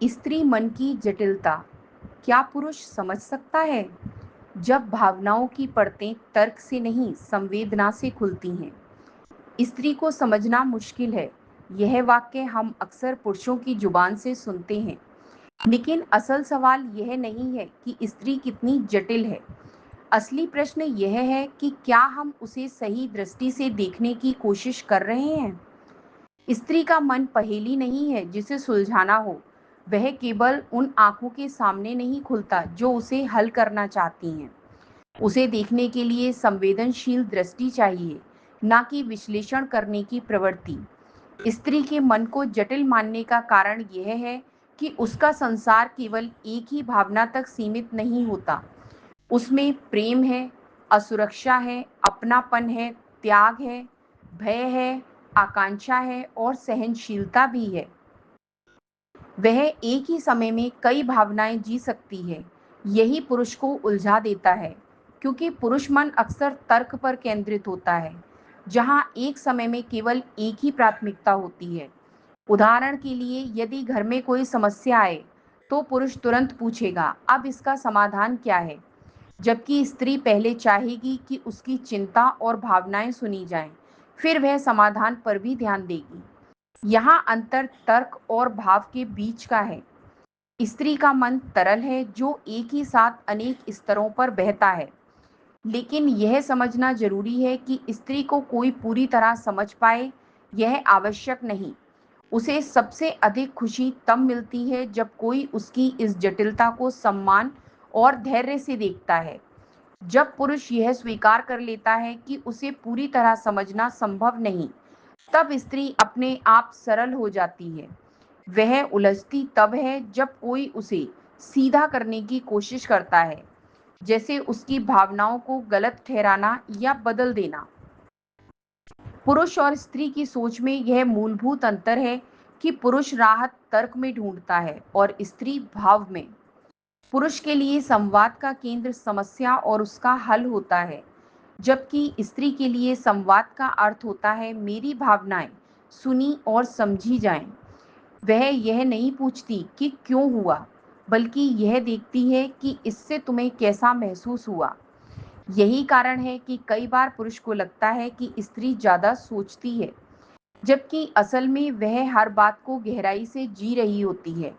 स्त्री मन की जटिलता क्या पुरुष समझ सकता है? जब भावनाओं की परतें तर्क से नहीं संवेदना से खुलती हैं, स्त्री को समझना मुश्किल है। यह वाक्य हम अक्सर पुरुषों की जुबान से सुनते हैं, लेकिन असल सवाल यह नहीं है कि स्त्री कितनी जटिल है। असली प्रश्न यह है कि क्या हम उसे सही दृष्टि से देखने की कोशिश कर रहे हैं। स्त्री का मन पहेली नहीं है जिसे सुलझाना हो। वह केवल उन आंखों के सामने नहीं खुलता जो उसे हल करना चाहती हैं। उसे देखने के लिए संवेदनशील दृष्टि चाहिए, ना कि विश्लेषण करने की प्रवृत्ति। स्त्री के मन को जटिल मानने का कारण यह है कि उसका संसार केवल एक ही भावना तक सीमित नहीं होता। उसमें प्रेम है, असुरक्षा है, अपनापन है, त्याग है, भय है, आकांक्षा है और सहनशीलता भी है। वह एक ही समय में कई भावनाएं जी सकती है। यही पुरुष को उलझा देता है, क्योंकि पुरुष मन अक्सर तर्क पर केंद्रित होता है, जहां एक समय में केवल एक ही प्राथमिकता होती है। उदाहरण के लिए, यदि घर में कोई समस्या आए, तो पुरुष तुरंत पूछेगा, अब इसका समाधान क्या है? जबकि स्त्री पहले चाहेगी कि उसकी चिंता और भावनाएं सुनी जाएं, फिर वह समाधान पर भी ध्यान देगी। यहाँ अंतर तर्क और भाव के बीच का है। स्त्री का मन तरल है, जो एक ही साथ अनेक स्तरों पर बहता है। लेकिन यह समझना जरूरी है कि स्त्री को कोई पूरी तरह समझ पाए, यह आवश्यक नहीं। उसे सबसे अधिक खुशी तब मिलती है जब कोई उसकी इस जटिलता को सम्मान और धैर्य से देखता है। जब पुरुष यह स्वीकार कर लेता है कि उसे पूरी तरह समझना संभव नहीं, तब स्त्री अपने आप सरल हो जाती है। वह उलझती तब है जब कोई उसे सीधा करने की कोशिश करता है, जैसे उसकी भावनाओं को गलत ठहराना या बदल देना। पुरुष और स्त्री की सोच में यह मूलभूत अंतर है कि पुरुष राहत तर्क में ढूंढता है और स्त्री भाव में। पुरुष के लिए संवाद का केंद्र समस्या और उसका हल होता है, जबकि स्त्री के लिए संवाद का अर्थ होता है मेरी भावनाएं सुनी और समझी जाएं। वह यह नहीं पूछती कि क्यों हुआ, बल्कि यह देखती है कि इससे तुम्हें कैसा महसूस हुआ। यही कारण है कि कई बार पुरुष को लगता है कि स्त्री ज्यादा सोचती है, जबकि असल में वह हर बात को गहराई से जी रही होती है।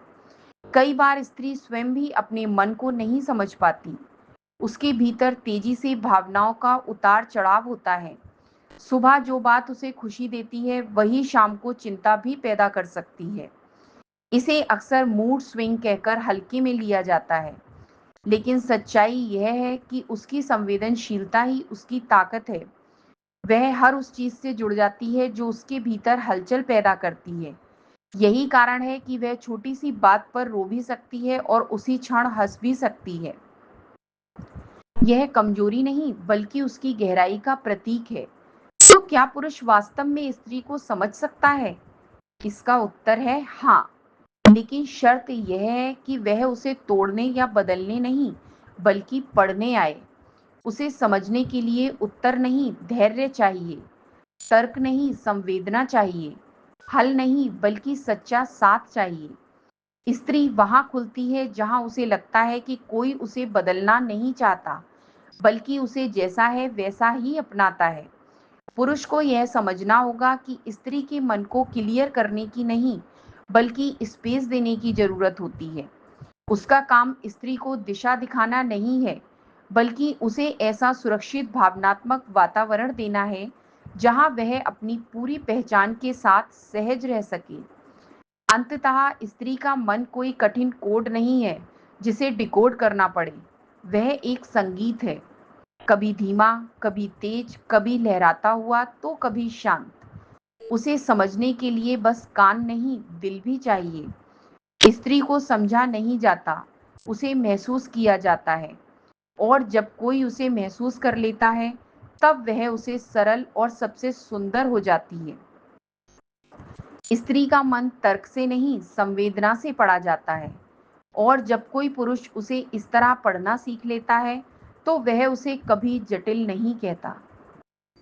कई बार स्त्री स्वयं भी अपने मन को नहीं समझ पाती। उसके भीतर तेजी से भावनाओं का उतार चढ़ाव होता है। सुबह जो बात उसे खुशी देती है, वही शाम को चिंता भी पैदा कर सकती है। इसे अक्सर मूड स्विंग कहकर हल्के में लिया जाता है, लेकिन सच्चाई यह है कि उसकी संवेदनशीलता ही उसकी ताकत है। वह हर उस चीज से जुड़ जाती है जो उसके भीतर हलचल पैदा करती है। यही कारण है कि वह छोटी सी बात पर रो भी सकती है और उसी क्षण हंस भी सकती है। यह कमजोरी नहीं, बल्कि उसकी गहराई का प्रतीक है। तो क्या पुरुष वास्तव में स्त्री को समझ सकता है? इसका उत्तर है हाँ, लेकिन शर्त यह है कि वह उसे तोड़ने या बदलने नहीं, बल्कि पढ़ने आए। उसे समझने के लिए उत्तर नहीं, धैर्य चाहिए। तर्क नहीं, संवेदना चाहिए। हल नहीं, बल्कि सच्चा साथ चाहिए। स्त्री वहां खुलती है जहां उसे लगता है कि कोई उसे बदलना नहीं चाहता, बल्कि उसे जैसा है वैसा ही अपनाता है। पुरुष को यह समझना होगा कि स्त्री के मन को क्लियर करने की नहीं, बल्कि स्पेस देने की जरूरत होती है। उसका काम स्त्री को दिशा दिखाना नहीं है, बल्कि उसे ऐसा सुरक्षित भावनात्मक वातावरण देना है जहां वह अपनी पूरी पहचान के साथ सहज रह सके। अंततः स्त्री का मन कोई कठिन कोड नहीं है जिसे डिकोड करना पड़े। वह एक संगीत है, कभी धीमा, कभी तेज, कभी लहराता हुआ तो कभी शांत। उसे समझने के लिए बस कान नहीं, दिल भी चाहिए। स्त्री को समझा नहीं जाता, उसे महसूस किया जाता है। और जब कोई उसे महसूस कर लेता है, तब वह उसे सरल और सबसे सुंदर हो जाती है। स्त्री का मन तर्क से नहीं, संवेदना से पढ़ा जाता है। और जब कोई पुरुष उसे इस तरह पढ़ना सीख लेता है, तो वह उसे कभी जटिल नहीं कहता,